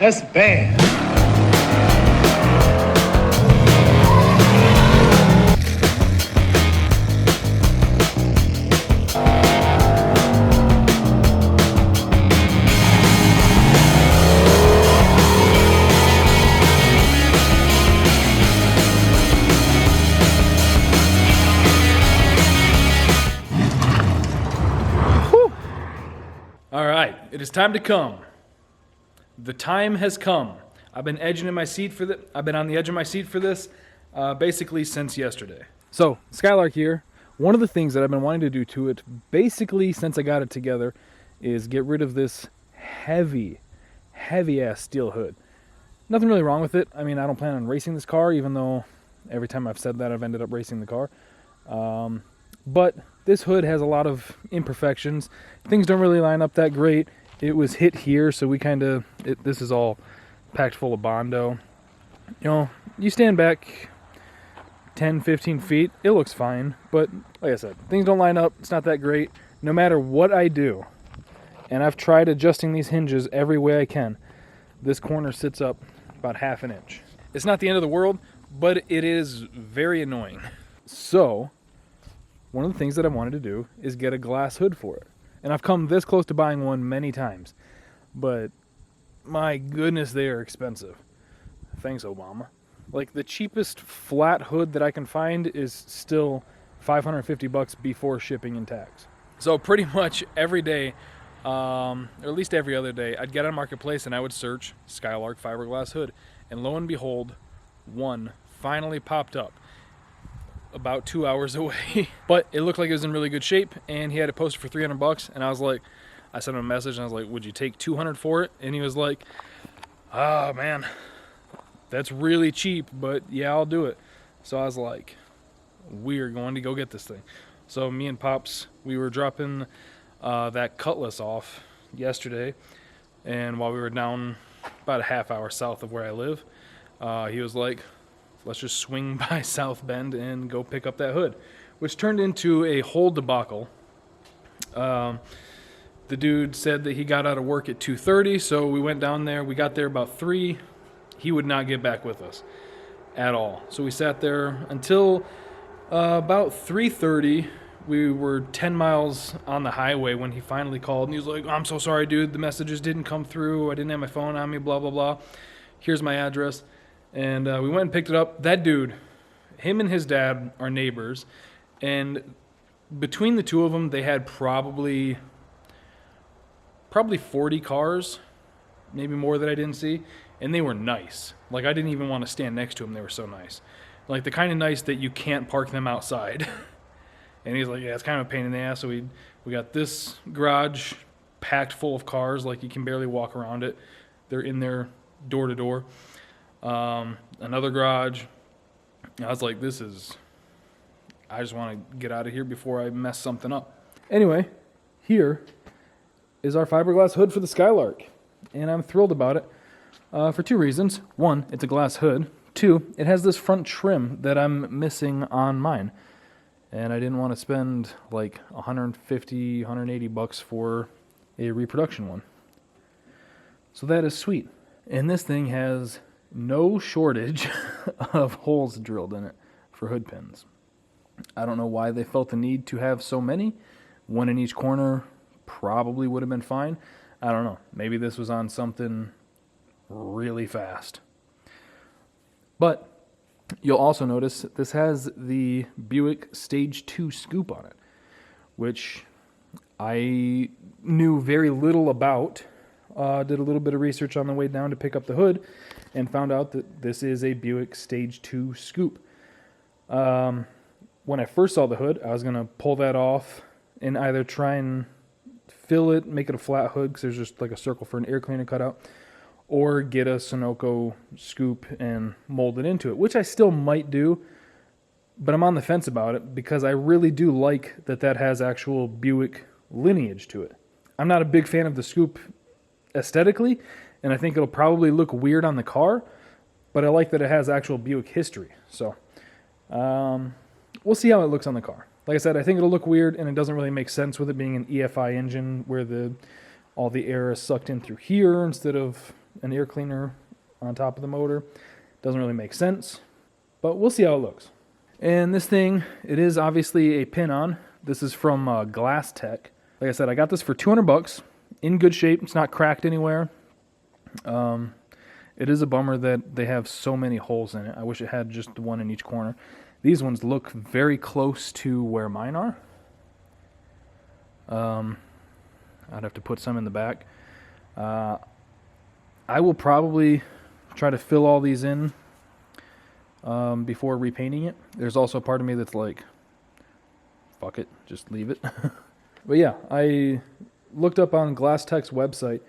That's bad. All right, it is time to come. The time has come. I've been edging in my seat for I've been on the edge of my seat for this basically since yesterday. So, Skylark here. One of the things that I've been wanting to do to it, basically since I got it together, is get rid of this heavy ass steel hood. Nothing really wrong with it. I mean, I don't plan on racing this car, even though every time I've said that, I've ended up racing the car. But this hood has a lot of imperfections. Things don't really line up that great. It was hit here, so we this is all packed full of Bondo. You know, you stand back 10, 15 feet, it looks fine. But like I said, things don't line up. It's not that great. No matter what I do, and I've tried adjusting these hinges every way I can, this corner sits up about half an inch. It's not the end of the world, but it is very annoying. So, one of the things that I wanted to do is get a glass hood for it. And I've come this close to buying one many times. But my goodness, they are expensive. Thanks, Obama. Like, the cheapest flat hood that I can find is still $550 before shipping and tax. So pretty much every day, or at least every other day, I'd get on Marketplace and I would search Skylark fiberglass hood. And lo and behold, one finally popped up about 2 hours away. But it looked like it was in really good shape, and he had it posted for $300. And I sent him a message and I was like, would you take $200 for it? And he was like, oh man, that's really cheap, but yeah, I'll do it. So I was like, we're going to go get this thing. So me and Pops, we were dropping that Cutlass off yesterday, and while we were down about a half hour south of where I live, he was like, let's just swing by South Bend and go pick up that hood, which turned into a whole debacle. The dude said that he got out of work at 2:30, so we went down there. We got there about 3. He would not get back with us at all. So we sat there until about 3:30. We were 10 miles on the highway when he finally called, and he was like, I'm so sorry, dude. The messages didn't come through. I didn't have my phone on me, blah, blah, blah. Here's my address. And we went and picked it up. That dude, him and his dad are neighbors. And between the two of them, they had probably 40 cars, maybe more that I didn't see. And they were nice. Like, I didn't even want to stand next to them. They were so nice. Like, the kind of nice that you can't park them outside. And he's like, yeah, it's kind of a pain in the ass. So we got this garage packed full of cars. Like, you can barely walk around it. They're in there door to door. Another garage. I was like, I just want to get out of here before I mess something up. Anyway, here is our fiberglass hood for the Skylark. And I'm thrilled about it for 2 reasons. 1, it's a glass hood. 2, it has this front trim that I'm missing on mine. And I didn't want to spend like $150, $180 for a reproduction one. So that is sweet. And this thing has no shortage of holes drilled in it for hood pins. I don't know why they felt the need to have so many. One in each corner probably would have been fine. I don't know. Maybe this was on something really fast. But you'll also notice this has the Buick Stage 2 scoop on it, which I knew very little about. Did a little bit of research on the way down to pick up the hood and found out that this is a Buick Stage 2 scoop. When I first saw the hood, I was going to pull that off and either try and fill it, make it a flat hood because there's just like a circle for an air cleaner cut out, or get a Sunoco scoop and mold it into it, which I still might do, but I'm on the fence about it because I really do like that has actual Buick lineage to it. I'm not a big fan of the scoop aesthetically, and I think it'll probably look weird on the car, but I like that it has actual Buick history. So we'll see how it looks on the car. Like I said, I think it'll look weird, and it doesn't really make sense with it being an EFI engine where all the air is sucked in through here instead of an air cleaner on top of the motor. Doesn't really make sense, but we'll see how it looks. And this thing, it is obviously a pin-on. This is from Glass Tech. Like I said, I got this for $200, in good shape. It's not cracked anywhere. It is a bummer that they have so many holes in it. I wish it had just one in each corner. These ones look very close to where mine are. I'd have to put some in the back. I will probably try to fill all these in before repainting it. There's also a part of me that's like, fuck it, just leave it. But yeah, I looked up on Glass Tech's website.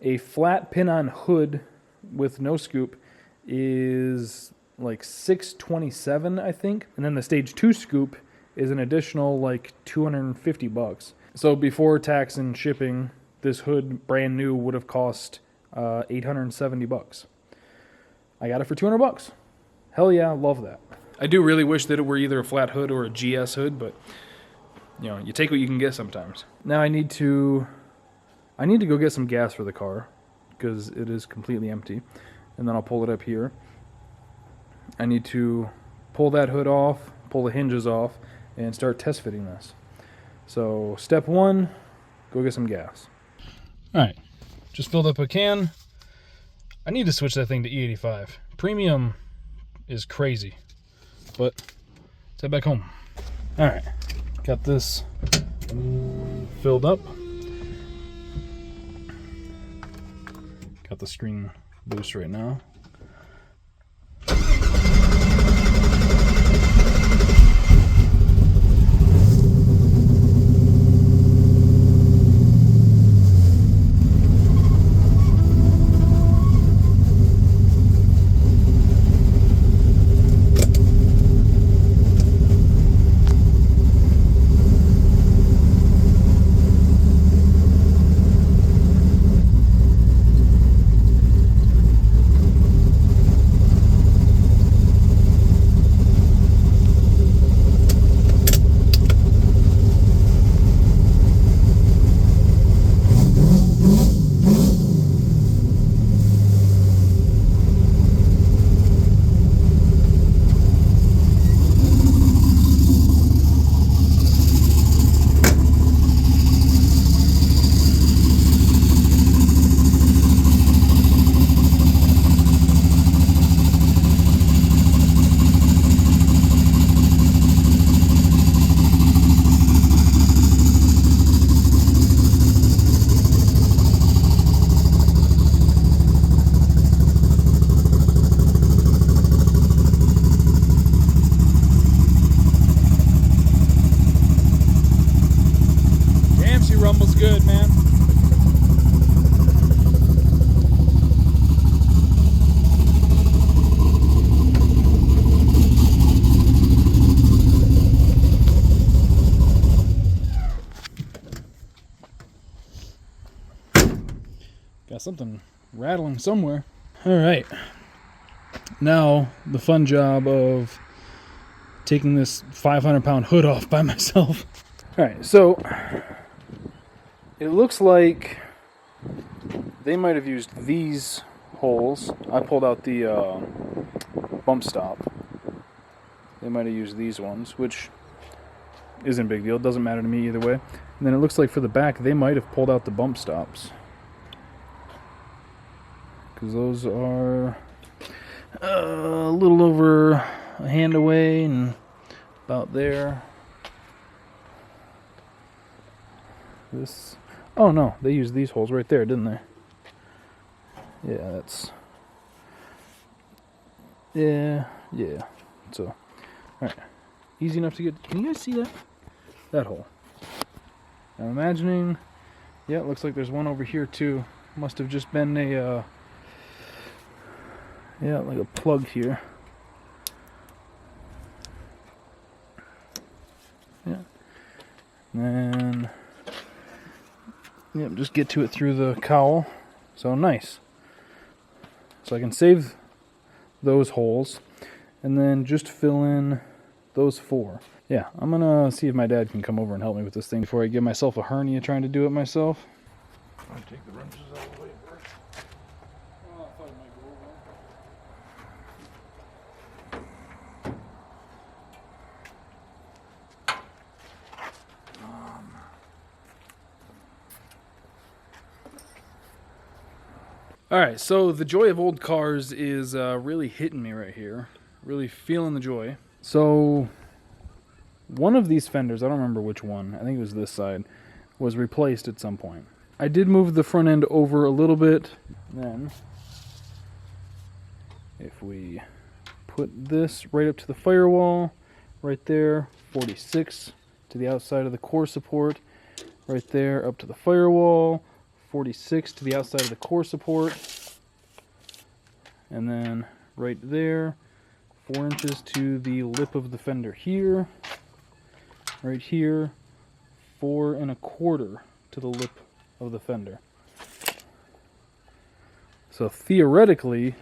A flat pin-on hood with no scoop is like $627, I think. And then the stage 2 scoop is an additional like $250. So before tax and shipping, this hood, brand new, would have cost $870. I got it for $200. Hell yeah, love that. I do really wish that it were either a flat hood or a GS hood, but you know, you take what you can get sometimes. Now I need to go get some gas for the car because it is completely empty, and then I'll pull it up here. I need to pull that hood off, pull the hinges off, and start test fitting this. So step 1, go get some gas. Alright, just filled up a can. I need to switch that thing to E85. Premium is crazy, but let's head back home. Alright, got this filled up. Got the screen loose right now. Rumbles good, man. Got something rattling somewhere. All right. Now the fun job of taking this 500-pound hood off by myself. All right, so it looks like they might have used these holes. I pulled out the bump stop. They might have used these ones, which isn't a big deal. It doesn't matter to me either way. And then it looks like for the back, they might have pulled out the bump stops, because those are a little over a hand away and about there. This... Oh no, they used these holes right there, didn't they? Yeah, that's... Yeah. So, alright. Easy enough to get... Can you guys see that? That hole. I'm imagining... Yeah, it looks like there's one over here too. Must have just been a... yeah, like a plug here. Yeah. And then... Yep, just get to it through the cowl. So nice. So I can save those holes and then just fill in those 4. Yeah, I'm gonna see if my dad can come over and help me with this thing before I give myself a hernia trying to do it myself. I'll take the wrenches out of the way first. Alright, so the joy of old cars is really hitting me right here. Really feeling the joy. So, one of these fenders, I don't remember which one, I think it was this side, was replaced at some point. I did move the front end over a little bit. Then, if we put this right up to the firewall, right there, 46 to the outside of the core support, right there up to the firewall, 46 to the outside of the core support, and then right there, 4 inches to the lip of the fender here, right here, 4 1/4 to the lip of the fender. So theoretically,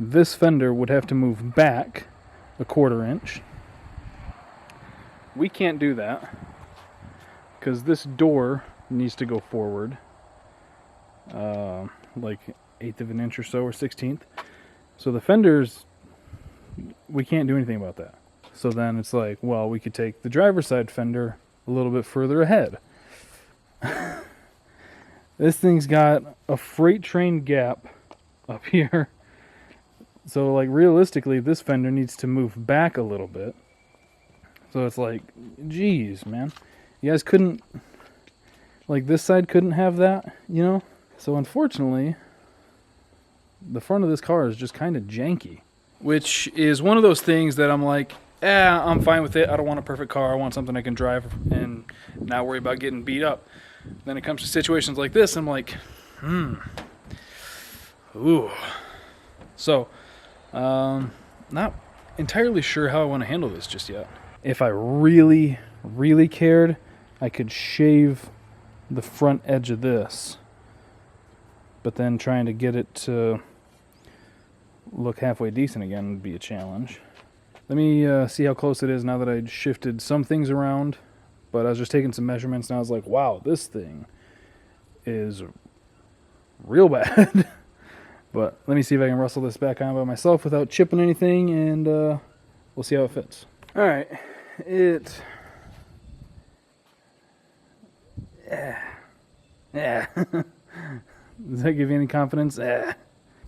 this fender would have to move back 1/4 inch. We can't do that because this door needs to go forward like 1/8 of an inch or so, or 1/16. So the fenders, we can't do anything about that. So then it's like, well, we could take the driver's side fender a little bit further ahead. This thing's got a freight train gap up here. So like realistically, this fender needs to move back a little bit. So it's like, geez, man. You guys couldn't, like this side couldn't have that, you know? So unfortunately, the front of this car is just kind of janky. Which is one of those things that I'm like, I'm fine with it. I don't want a perfect car. I want something I can drive and not worry about getting beat up. Then it comes to situations like this, I'm like, ooh. So, not entirely sure how I want to handle this just yet. If I really, really cared, I could shave the front edge of this. But then trying to get it to look halfway decent again would be a challenge. Let me see how close it is now that I shifted some things around. But I was just taking some measurements and I was like, wow, this thing is real bad. But let me see if I can wrestle this back on by myself without chipping anything, and we'll see how it fits. Alright, Does that give you any confidence?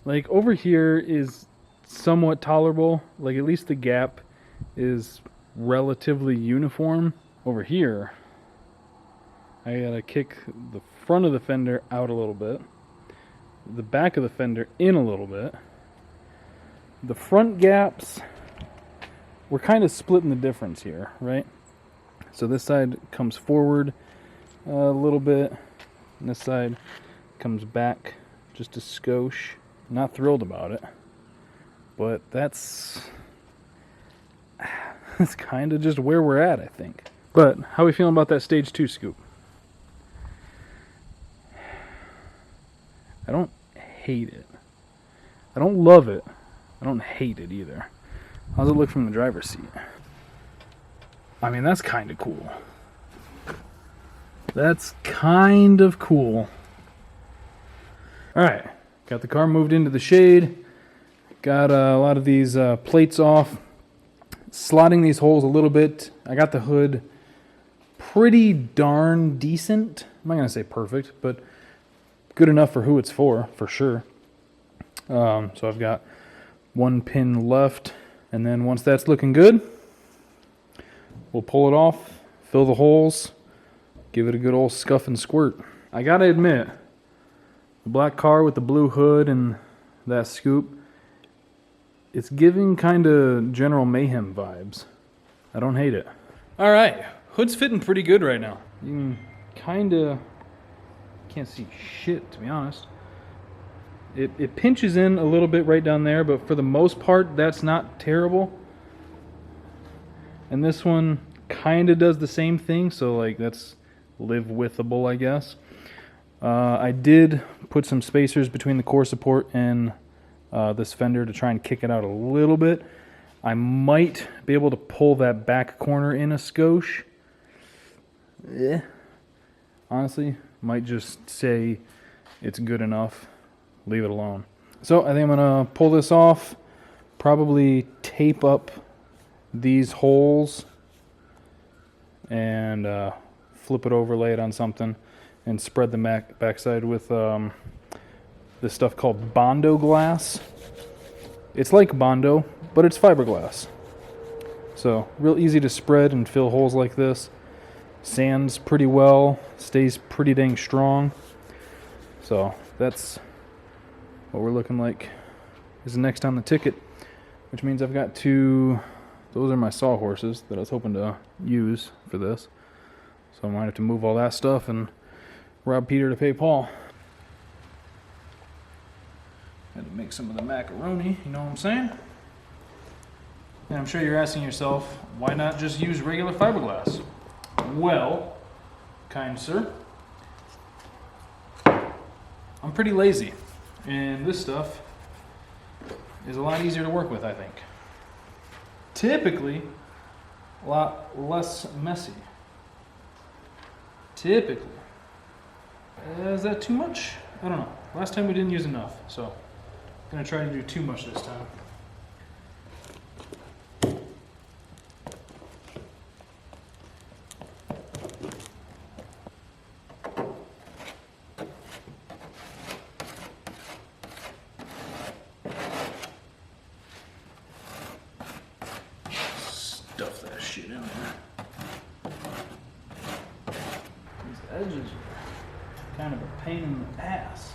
Like over here is somewhat tolerable. Like at least the gap is relatively uniform. Over here, I gotta kick the front of the fender out a little bit, the back of the fender in a little bit. The front gaps, we're kind of splitting the difference here, right? So this side comes forward a little bit, and this side comes back just a skosh. Not thrilled about it, but that's kind of just where we're at, I think. But how are we feeling about that stage 2 scoop? I don't hate it. I don't love it. I don't hate it either. How's it look from the driver's seat? I mean, that's kind of cool. That's kind of cool. Alright, got the car moved into the shade. Got a lot of these plates off. Slotting these holes a little bit. I got the hood pretty darn decent. I'm not going to say perfect, but good enough for who it's for sure. So I've got 1 pin left, and then once that's looking good, we'll pull it off, fill the holes, give it a good old scuff and squirt. I got to admit, the black car with the blue hood and that scoop, it's giving kind of General Mayhem vibes. I don't hate it. All right. Hood's fitting pretty good right now. You can can't see shit, to be honest. It pinches in a little bit right down there, but for the most part, that's not terrible. And this one kind of does the same thing, so like that's live-withable, I guess. I did put some spacers between the core support and this fender to try and kick it out a little bit. I might be able to pull that back corner in a skosh. Honestly, might just say it's good enough. Leave it alone. So I think I'm going to pull this off. Probably tape up these holes and flip it over, lay it on something, and spread the backside with this stuff called Bondo glass. It's like Bondo, but it's fiberglass. So real easy to spread and fill holes like this. Sands pretty well, stays pretty dang strong. So that's what we're looking like is next on the ticket, which means I've got two. Those are my sawhorses that I was hoping to use for this. So I might have to move all that stuff and rob Peter to pay Paul. Had to make some of the macaroni, you know what I'm saying? And I'm sure you're asking yourself, why not just use regular fiberglass? Well, kind sir, I'm pretty lazy, and this stuff is a lot easier to work with, I think. Typically, a lot less messy. Typically. Is that too much? I don't know. Last time we didn't use enough, so I'm going to try to do too much this time. Stuff that shit in there. These edges are kind of a pain in the ass.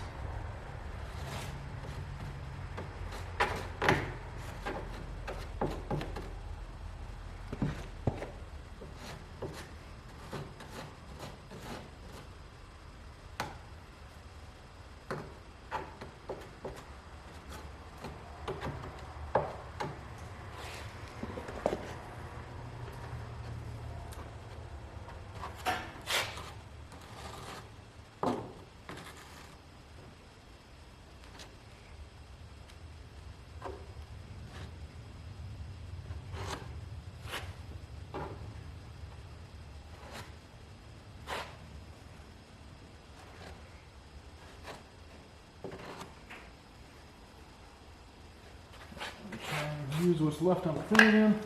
Use what's left on the thing again.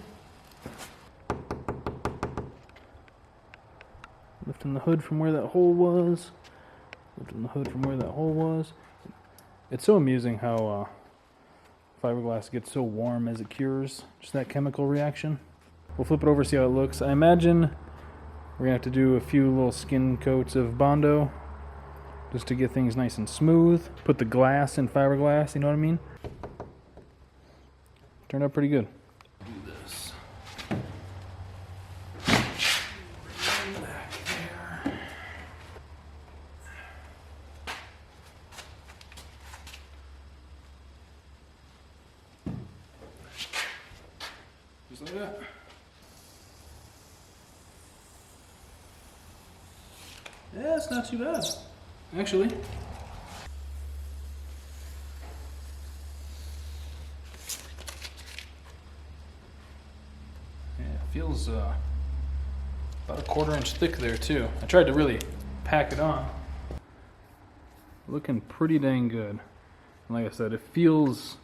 Lifting the hood from where that hole was. Lifting the hood from where that hole was. It's so amusing how fiberglass gets so warm as it cures. Just that chemical reaction. We'll flip it over, see how it looks. I imagine we're gonna have to do a few little skin coats of Bondo just to get things nice and smooth. Put the glass in fiberglass, you know what I mean? Turned out pretty good. Do this. Back there. Just like that. Yeah, it's not too bad, actually. Feels about a 1/4 inch thick there too. I tried to really pack it on. Looking pretty dang good. Like I said, it feels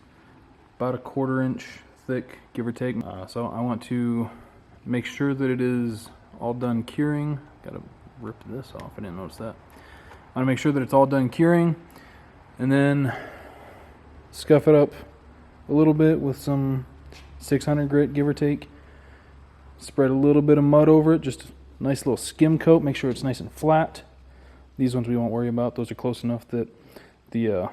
about a 1/4 inch thick, give or take. So I want to make sure that it is all done curing. Gotta rip this off, I didn't notice that. I want to make sure that it's all done curing, and then scuff it up a little bit with some 600 grit, give or take. Spread a little bit of mud over it, just a nice little skim coat, make sure it's nice and flat. These ones we won't worry about, those are close enough that the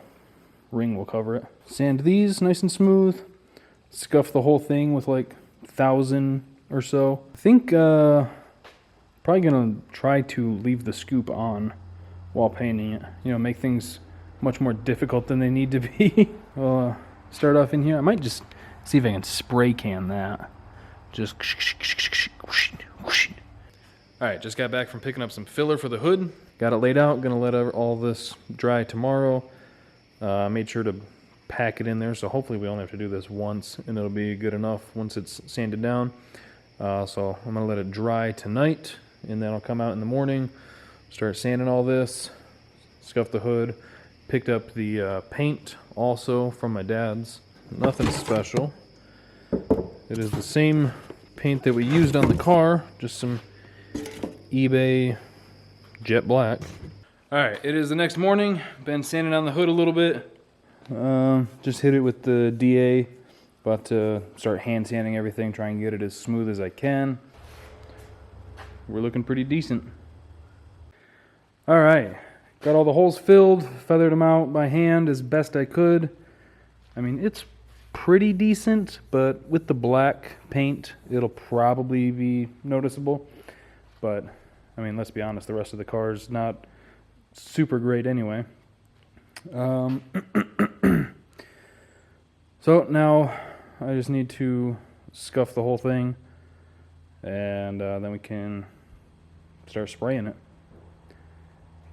ring will cover it. Sand these nice and smooth, scuff the whole thing with like 1,000 or so. I think probably gonna try to leave the scoop on while painting it. You know, make things much more difficult than they need to be. We'll start off in here. I might just see if I can spray can that. Just alright, just got back from picking up some filler for the hood. Got it laid out, gonna let all this dry tomorrow. Made sure to pack it in there, so hopefully we only have to do this once and it'll be good enough once it's sanded down. So I'm gonna let it dry tonight and then I'll come out in the morning, start sanding all this, scuff the hood. Picked up the paint also from my dad's. Nothing special. It is the same paint that we used on the car, just some eBay jet black. All right, it is the next morning. Been sanding on the hood a little bit. Just hit it with the DA. About to start hand sanding everything, try and get it as smooth as I can. We're looking pretty decent. All right, got all the holes filled, feathered them out by hand as best I could. I mean, it's pretty decent, but with the black paint, it'll probably be noticeable. But, I mean, let's be honest, the rest of the car is not super great anyway. So now I just need to scuff the whole thing, and then we can start spraying it.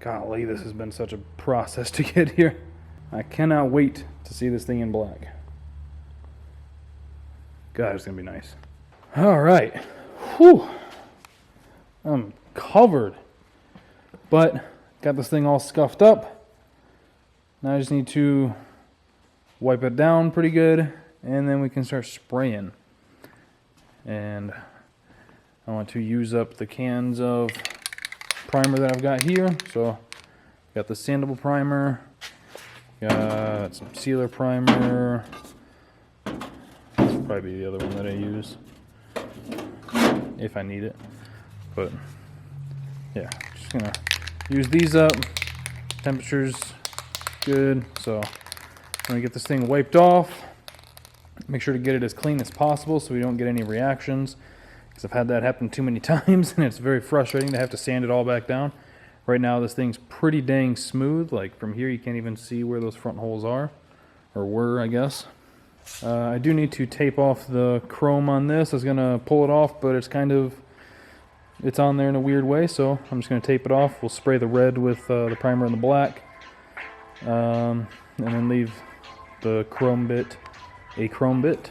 Golly, this has been such a process to get here. I cannot wait to see this thing in black. God, it's gonna be nice. All right, whew. I'm covered, but got this thing all scuffed up. Now I just need to wipe it down pretty good, and then we can start spraying. And I want to use up the cans of primer that I've got here. So got the sandable primer, got some sealer primer. This will probably be the other one that I use if I need it. But yeah, just gonna use these up. Temperature's good, so I'm gonna get this thing wiped off. Make sure to get it as clean as possible so we don't get any reactions, because I've had that happen too many times and it's very frustrating to have to sand it all back down. Right now this thing's pretty dang smooth. Like from here you can't even see where those front holes are, or were, I guess. I do need to tape off the chrome on this. I was gonna pull it off, but it's on there in a weird way, so I'm just gonna tape it off. We'll spray the red with the primer and the black, and then leave the chrome bit a chrome bit.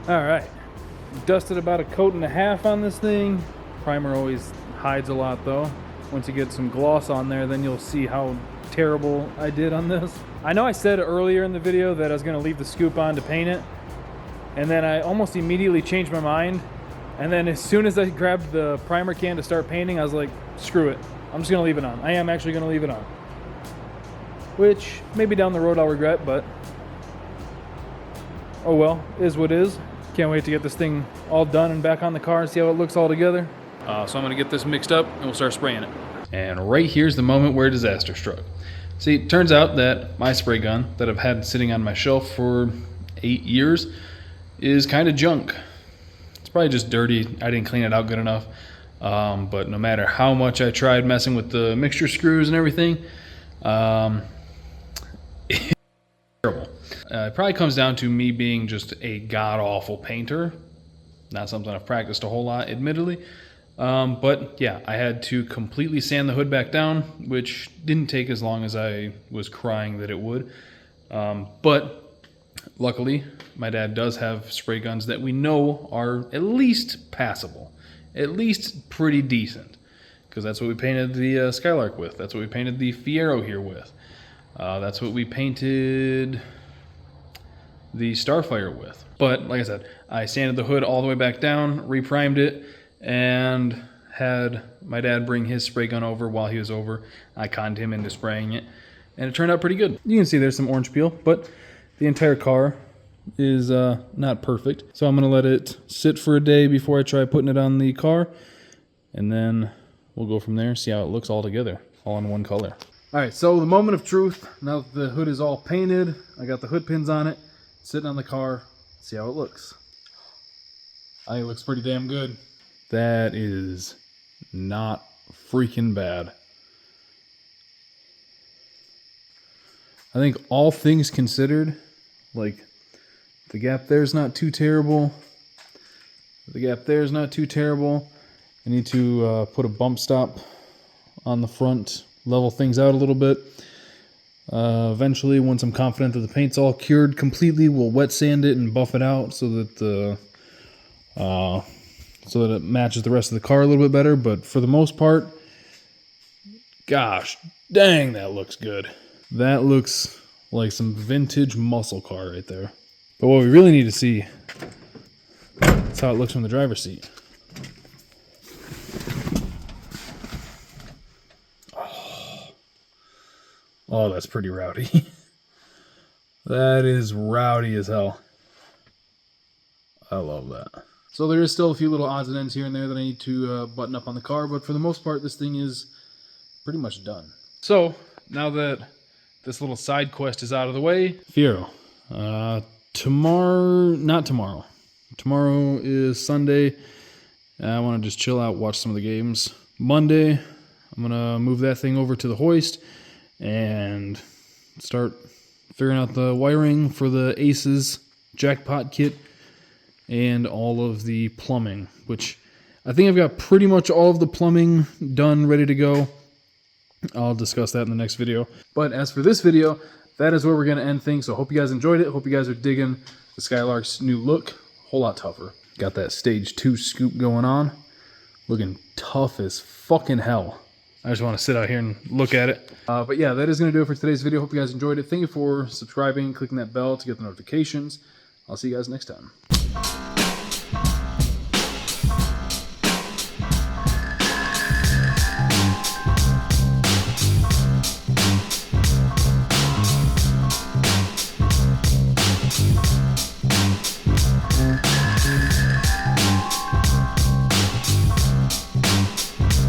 All right, dusted about a coat and a half on this thing. Primer always hides a lot though. Once you get some gloss on there, then you'll see how terrible I did on this. I know I said earlier in the video that I was gonna leave the scoop on to paint it, and then I almost immediately changed my mind. And then as soon as I grabbed the primer can to start painting, I was like, screw it, I'm just gonna leave it on. I am actually gonna leave it on. Which maybe down the road I'll regret, but oh well, is what is. Can't wait to get this thing all done and back on the car and see how it looks all together. So I'm gonna get this mixed up and we'll start spraying it. And right here's the moment where disaster struck. See, it turns out that my spray gun that I've had sitting on my shelf for 8 years is kind of junk. It's probably just dirty. I didn't clean it out good enough. But no matter how much I tried messing with the mixture screws and everything, it's terrible. It probably comes down to me being just a god-awful painter. Not something I've practiced a whole lot, admittedly. But yeah, I had to completely sand the hood back down, which didn't take as long as I was crying that it would. But luckily, my dad does have spray guns that we know are at least passable. At least pretty decent. Because that's what we painted the Skylark with. That's what we painted the Fiero here with. That's what we painted the Starfire with. But like I said, I sanded the hood all the way back down, reprimed it, and had my dad bring his spray gun over while he was over. I conned him into spraying it, and it turned out pretty good. You can see there's some orange peel, but the entire car is not perfect. So I'm gonna let it sit for a day before I try putting it on the car, and then we'll go from there, see how it looks all together, all in one color. All right, so the moment of truth. Now that the hood is all painted, I got the hood pins on it, sitting on the car, see how it looks. I think it looks pretty damn good. That is not freaking bad. I think all things considered, like the gap there's not too terrible. The gap there's not too terrible. I need to put a bump stop on the front, level things out a little bit. Eventually, once I'm confident that the paint's all cured completely, we'll wet sand it and buff it out so that it matches the rest of the car a little bit better. But for the most part, gosh dang, that looks good. That looks like some vintage muscle car right there. But what we really need to see is how it looks from the driver's seat. Oh, that's pretty rowdy. That is rowdy as hell. I love that. So there is still a few little odds and ends here and there that I need to button up on the car, but for the most part, this thing is pretty much done. So now that this little side quest is out of the way, Fiero, not tomorrow. Tomorrow is Sunday. I want to just chill out, watch some of the games. Monday, I'm going to move that thing over to the hoist and start figuring out the wiring for the Aces jackpot kit and all of the plumbing, which I think I've got pretty much all of the plumbing done, ready to go. I'll discuss that in the next video. But as for this video, that is where we're going to end things. So I hope you guys enjoyed it. Hope you guys are digging the Skylark's new look. A whole lot tougher. Got that stage 2 scoop going on. Looking tough as fucking hell. I just want to sit out here and look at it. But yeah, that is going to do it for today's video. Hope you guys enjoyed it. Thank you for subscribing, clicking that bell to get the notifications. I'll see you guys next time.